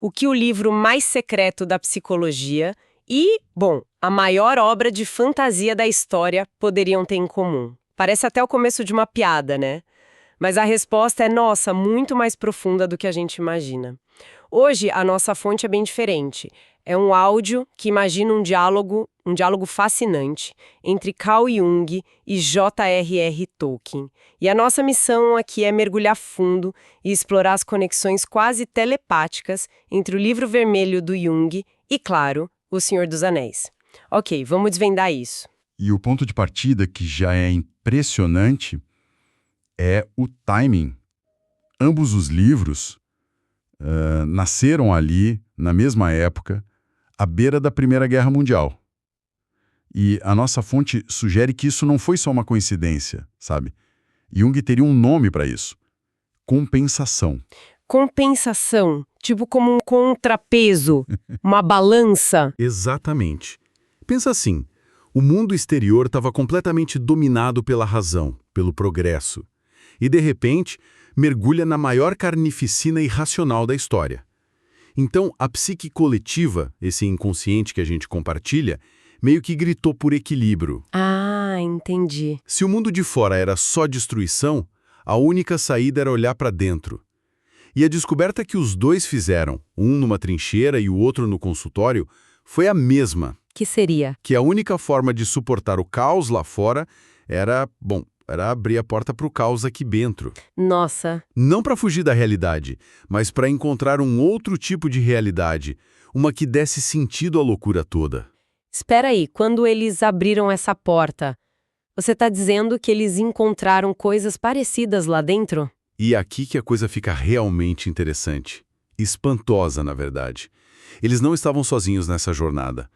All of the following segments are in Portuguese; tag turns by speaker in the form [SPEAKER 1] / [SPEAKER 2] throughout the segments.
[SPEAKER 1] o que o livro mais secreto da psicologia e, bom, a maior obra de fantasia da história poderiam ter em comum? Parece até o começo de uma piada, né? Mas a resposta é, nossa, muito mais profunda do que a gente imagina. Hoje, a nossa fonte é bem diferente. É um áudio que imagina um diálogo fascinante entre Carl Jung e J.R.R. Tolkien. E a nossa missão aqui é mergulhar fundo e explorar as conexões quase telepáticas entre o livro vermelho do Jung e, claro, O Senhor dos Anéis. Ok, vamos desvendar isso.
[SPEAKER 2] E o ponto de partida, que já é impressionante, é o timing. Ambos os livros nasceram ali, na mesma época, à beira da Primeira Guerra Mundial. E a nossa fonte sugere que isso não foi só uma coincidência, sabe? Jung teria um nome para isso: compensação.
[SPEAKER 1] Compensação, tipo como um contrapeso, uma balança.
[SPEAKER 3] Exatamente. Pensa assim, o mundo exterior estava completamente dominado pela razão, pelo progresso. E, de repente, mergulha na maior carnificina irracional da história. Então, a psique coletiva, esse inconsciente que a gente compartilha, meio que gritou por equilíbrio.
[SPEAKER 1] Ah, entendi.
[SPEAKER 3] Se o mundo de fora era só destruição, a única saída era olhar para dentro. E a descoberta que os dois fizeram, um numa trincheira e o outro no consultório, foi a mesma.
[SPEAKER 1] Que seria?
[SPEAKER 3] Que a única forma de suportar o caos lá fora era abrir a porta para o caos aqui dentro.
[SPEAKER 1] Nossa.
[SPEAKER 3] Não para fugir da realidade, mas para encontrar um outro tipo de realidade, uma que desse sentido à loucura toda.
[SPEAKER 1] Espera aí, quando eles abriram essa porta, você está dizendo que eles encontraram coisas parecidas lá dentro?
[SPEAKER 3] E é aqui que a coisa fica realmente interessante. Espantosa, na verdade. Eles não estavam sozinhos nessa jornada.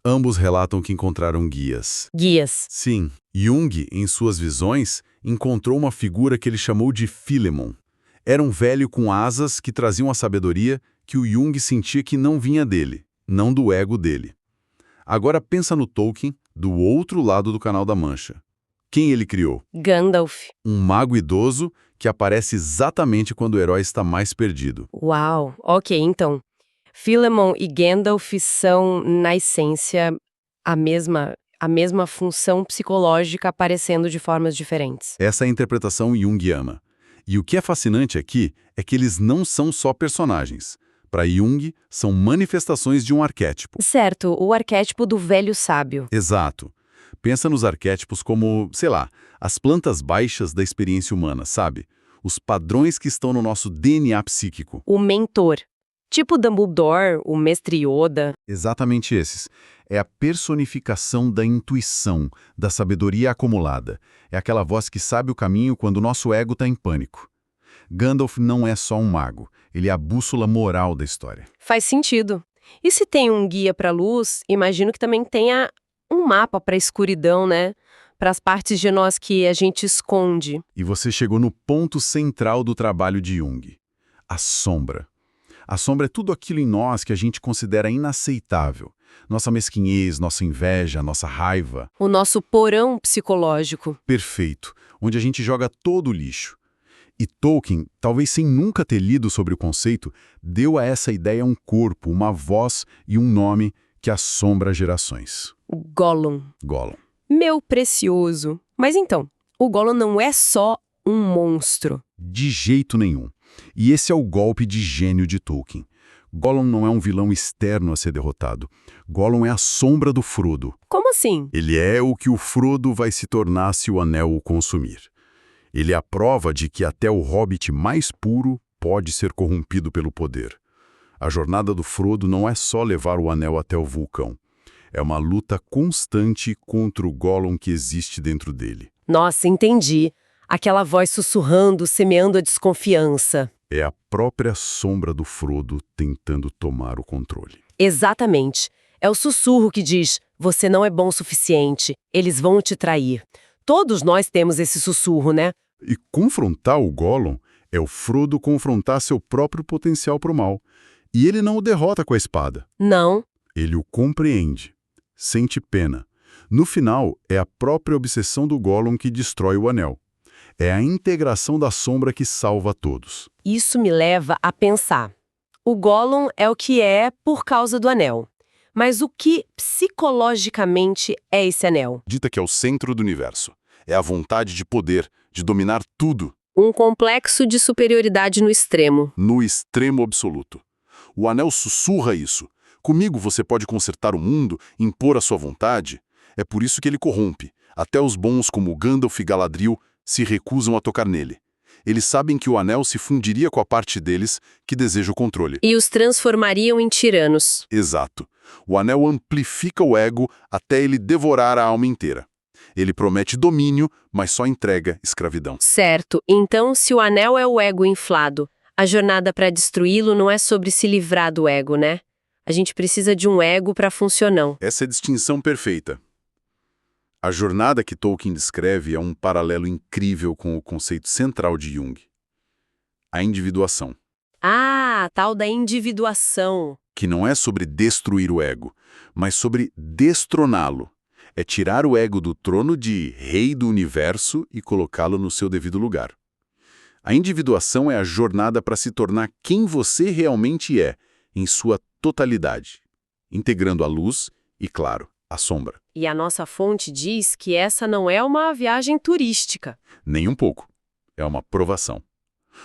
[SPEAKER 3] Ambos relatam que encontraram guias.
[SPEAKER 1] Guias.
[SPEAKER 3] Sim, Jung, em suas visões, encontrou uma figura que ele chamou de Philemon. Era um velho com asas que traziam a sabedoria que o Jung sentia que não vinha dele, não do ego dele. Agora pensa no Tolkien, do outro lado do Canal da Mancha. Quem ele criou?
[SPEAKER 1] Gandalf.
[SPEAKER 3] Um mago idoso que aparece exatamente quando o herói está mais perdido.
[SPEAKER 1] Uau, ok, então. Philemon e Gandalf são, na essência, a mesma função psicológica aparecendo de formas diferentes.
[SPEAKER 3] Essa é a interpretação junguiana. E o que é fascinante aqui é que eles não são só personagens. Para Jung, são manifestações de um arquétipo.
[SPEAKER 1] Certo, o arquétipo do velho sábio.
[SPEAKER 3] Exato. Pensa nos arquétipos como, sei lá, as plantas baixas da experiência humana, sabe? Os padrões que estão no nosso DNA psíquico.
[SPEAKER 1] O mentor. Tipo Dumbledore, o mestre Yoda.
[SPEAKER 3] Exatamente esses. É a personificação da intuição, da sabedoria acumulada. É aquela voz que sabe o caminho quando o nosso ego está em pânico. Gandalf não é só um mago, ele é a bússola moral da história.
[SPEAKER 1] Faz sentido. E se tem um guia para a luz, imagino que também tenha um mapa para a escuridão, né? Para as partes de nós que a gente esconde.
[SPEAKER 3] E você chegou no ponto central do trabalho de Jung: a sombra. A sombra é tudo aquilo em nós que a gente considera inaceitável. Nossa mesquinhez, nossa inveja, nossa raiva.
[SPEAKER 1] O nosso porão psicológico.
[SPEAKER 3] Perfeito, onde a gente joga todo o lixo. E Tolkien, talvez sem nunca ter lido sobre o conceito, deu a essa ideia um corpo, uma voz e um nome que assombra gerações.
[SPEAKER 1] O Gollum.
[SPEAKER 3] Gollum.
[SPEAKER 1] Meu precioso. Mas então, o Gollum não é só um monstro.
[SPEAKER 3] De jeito nenhum. E esse é o golpe de gênio de Tolkien. Gollum não é um vilão externo a ser derrotado. Gollum é a sombra do Frodo.
[SPEAKER 1] Como assim?
[SPEAKER 3] Ele é o que o Frodo vai se tornar se o anel o consumir. Ele é a prova de que até o hobbit mais puro pode ser corrompido pelo poder. A jornada do Frodo não é só levar o anel até o vulcão. É uma luta constante contra o Gollum que existe dentro dele.
[SPEAKER 1] Nossa, entendi. Aquela voz sussurrando, semeando a desconfiança.
[SPEAKER 3] É a própria sombra do Frodo tentando tomar o controle.
[SPEAKER 1] Exatamente. É o sussurro que diz, você não é bom o suficiente, eles vão te trair. Todos nós temos esse sussurro, né?
[SPEAKER 3] E confrontar o Gollum é o Frodo confrontar seu próprio potencial pro mal. E ele não o derrota com a espada.
[SPEAKER 1] Não.
[SPEAKER 3] Ele o compreende. Sente pena. No final, é a própria obsessão do Gollum que destrói o anel. É a integração da sombra que salva todos.
[SPEAKER 1] Isso me leva a pensar. O Gollum é o que é por causa do anel. Mas o que psicologicamente é esse anel?
[SPEAKER 4] Dita que é o centro do universo. É a vontade de poder, de dominar tudo,
[SPEAKER 1] Um complexo de superioridade no extremo.
[SPEAKER 4] no extremo absoluto. O anel sussurra isso. Comigo você pode consertar o mundo, impor a sua vontade. É por isso que ele corrompe. Até os bons como Gandalf e Galadriel se recusam a tocar nele. Eles sabem que o anel se fundiria com a parte deles que deseja o controle.
[SPEAKER 1] E os transformariam em tiranos.
[SPEAKER 4] Exato. O anel amplifica o ego até ele devorar a alma inteira. Ele promete domínio, mas só entrega escravidão.
[SPEAKER 1] Certo. Então, se o anel é o ego inflado, a jornada para destruí-lo não é sobre se livrar do ego, né? A gente precisa de um ego para funcionar.
[SPEAKER 4] Essa é a distinção perfeita. A jornada que Tolkien descreve é um paralelo incrível com o conceito central de Jung, a individuação,
[SPEAKER 1] Ah, tal da individuação.
[SPEAKER 4] que não é sobre destruir o ego, mas sobre destroná-lo. É tirar o ego do trono de rei do universo e colocá-lo no seu devido lugar. A individuação é a jornada para se tornar quem você realmente é, em sua totalidade, integrando a luz e, claro, a sombra.
[SPEAKER 1] E a nossa fonte diz que essa não é uma viagem turística.
[SPEAKER 4] Nem um pouco. É uma provação.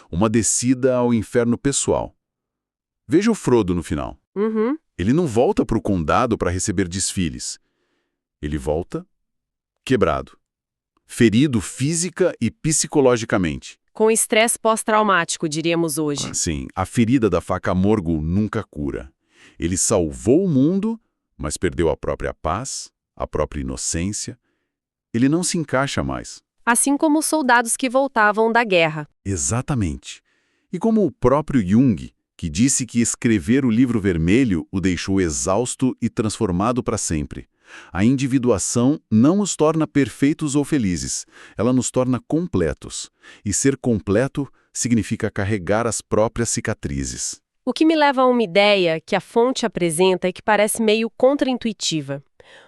[SPEAKER 4] Uma descida ao inferno pessoal. Veja o Frodo no final.
[SPEAKER 1] Uhum.
[SPEAKER 4] Ele não volta para o condado para receber desfiles. Ele volta quebrado. Ferido física e psicologicamente.
[SPEAKER 1] Com estresse pós-traumático, diríamos hoje.
[SPEAKER 4] Sim, a ferida da faca Morgul nunca cura. Ele salvou o mundo, mas perdeu a própria paz, a própria inocência. Ele não se encaixa mais.
[SPEAKER 1] Assim como os soldados que voltavam da guerra.
[SPEAKER 4] Exatamente. E como o próprio Jung, que disse que escrever o livro vermelho o deixou exausto e transformado para sempre. A individuação não os torna perfeitos ou felizes, ela nos torna completos. E ser completo significa carregar as próprias cicatrizes.
[SPEAKER 1] O que me leva a uma ideia que a fonte apresenta e que parece meio contraintuitiva.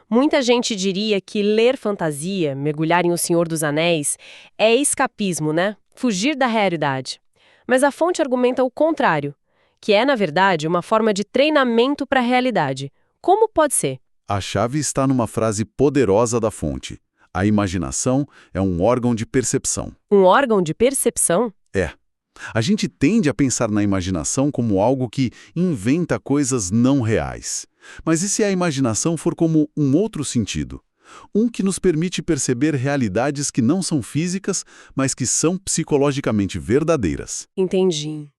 [SPEAKER 1] Muita gente diria que ler fantasia, mergulhar em O Senhor dos Anéis, é escapismo, né? Fugir da realidade. Mas a fonte argumenta o contrário, que é, na verdade, uma forma de treinamento para a realidade. Como pode ser?
[SPEAKER 4] A chave está numa frase poderosa da fonte. A imaginação é um órgão de percepção.
[SPEAKER 1] Um órgão de percepção?
[SPEAKER 4] É. A gente tende a pensar na imaginação como algo que inventa coisas não reais. Mas e se a imaginação for como um outro sentido? Um que nos permite perceber realidades que não são físicas, mas que são psicologicamente verdadeiras.
[SPEAKER 1] Entendi.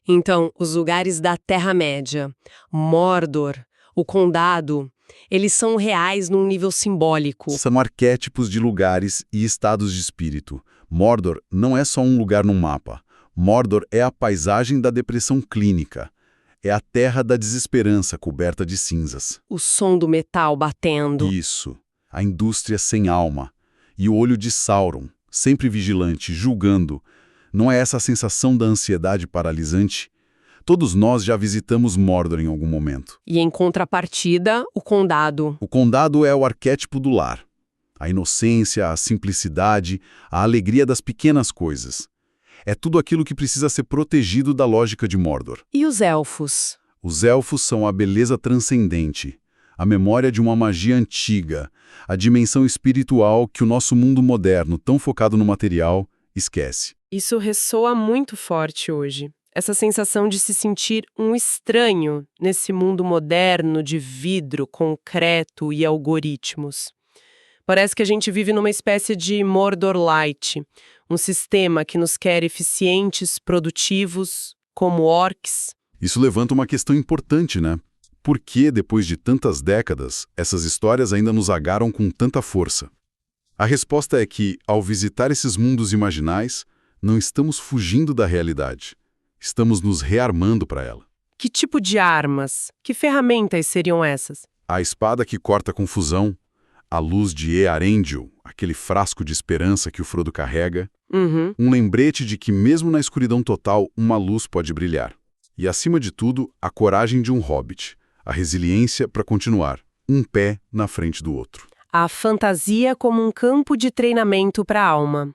[SPEAKER 1] Então, os lugares da Terra-média, Mordor, o Condado, eles são reais num nível simbólico.
[SPEAKER 4] São arquétipos de lugares e estados de espírito. Mordor não é só um lugar num mapa. Mordor é a paisagem da depressão clínica. É a terra da desesperança coberta de cinzas.
[SPEAKER 1] O som do metal batendo.
[SPEAKER 4] Isso. A indústria sem alma. E o olho de Sauron, sempre vigilante, julgando. Não é essa a sensação da ansiedade paralisante? Todos nós já visitamos Mordor em algum momento.
[SPEAKER 1] E em contrapartida, o Condado.
[SPEAKER 4] O condado é o arquétipo do lar. A inocência, a simplicidade, a alegria das pequenas coisas. É tudo aquilo que precisa ser protegido da lógica de Mordor.
[SPEAKER 1] E os elfos?
[SPEAKER 4] Os elfos são a beleza transcendente, a memória de uma magia antiga, a dimensão espiritual que o nosso mundo moderno, tão focado no material, esquece.
[SPEAKER 1] Isso ressoa muito forte hoje. Essa sensação de se sentir um estranho nesse mundo moderno de vidro, concreto e algoritmos. Parece que a gente vive numa espécie de Mordor Light, um sistema que nos quer eficientes, produtivos, como orcs.
[SPEAKER 4] Isso levanta uma questão importante, né? Por que, depois de tantas décadas, essas histórias ainda nos agarram com tanta força? A resposta é que, ao visitar esses mundos imaginais, não estamos fugindo da realidade. Estamos nos rearmando para ela.
[SPEAKER 1] Que tipo de armas? Que ferramentas seriam essas?
[SPEAKER 4] A espada que corta a confusão, a luz de Earendil, aquele frasco de esperança que o Frodo carrega, um lembrete de que mesmo na escuridão total, uma luz pode brilhar. E, acima de tudo, a coragem de um hobbit, a resiliência para continuar, um pé na frente do outro.
[SPEAKER 1] A fantasia como um campo de treinamento para a alma.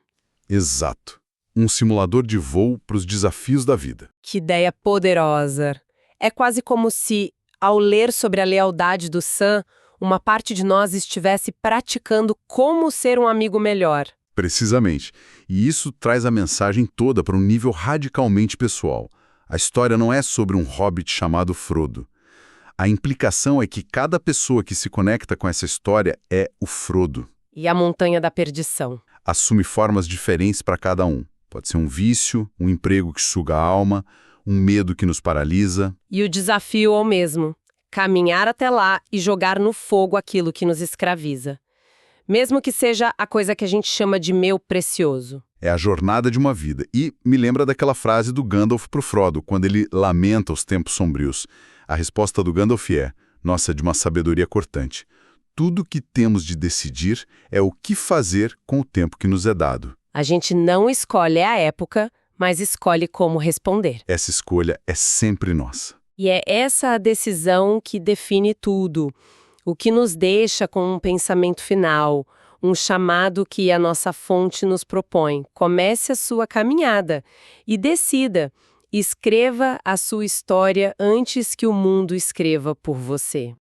[SPEAKER 4] Exato. Um simulador de voo para os desafios da vida.
[SPEAKER 1] Que ideia poderosa! É quase como se, ao ler sobre a lealdade do Sam, uma parte de nós estivesse praticando como ser um amigo melhor.
[SPEAKER 4] Precisamente. E isso traz a mensagem toda para um nível radicalmente pessoal. A história não é sobre um hobbit chamado Frodo. A implicação é que cada pessoa que se conecta com essa história é o Frodo.
[SPEAKER 1] E a Montanha da Perdição.
[SPEAKER 4] Assume formas diferentes para cada um. Pode ser um vício, um emprego que suga a alma, um medo que nos paralisa.
[SPEAKER 1] E o desafio é o mesmo: caminhar até lá e jogar no fogo aquilo que nos escraviza. Mesmo que seja a coisa que a gente chama de meu precioso.
[SPEAKER 4] É a jornada de uma vida. E me lembra daquela frase do Gandalf para o Frodo, quando ele lamenta os tempos sombrios. A resposta do Gandalf é, nossa, de uma sabedoria cortante. Tudo que temos de decidir é o que fazer com o tempo que nos é dado.
[SPEAKER 1] A gente não escolhe a época, mas escolhe como responder.
[SPEAKER 4] Essa escolha é sempre nossa.
[SPEAKER 1] E é essa a decisão que define tudo. O que nos deixa com um pensamento final, um chamado que a nossa fonte nos propõe. Comece a sua caminhada e decida. Escreva a sua história antes que o mundo escreva por você.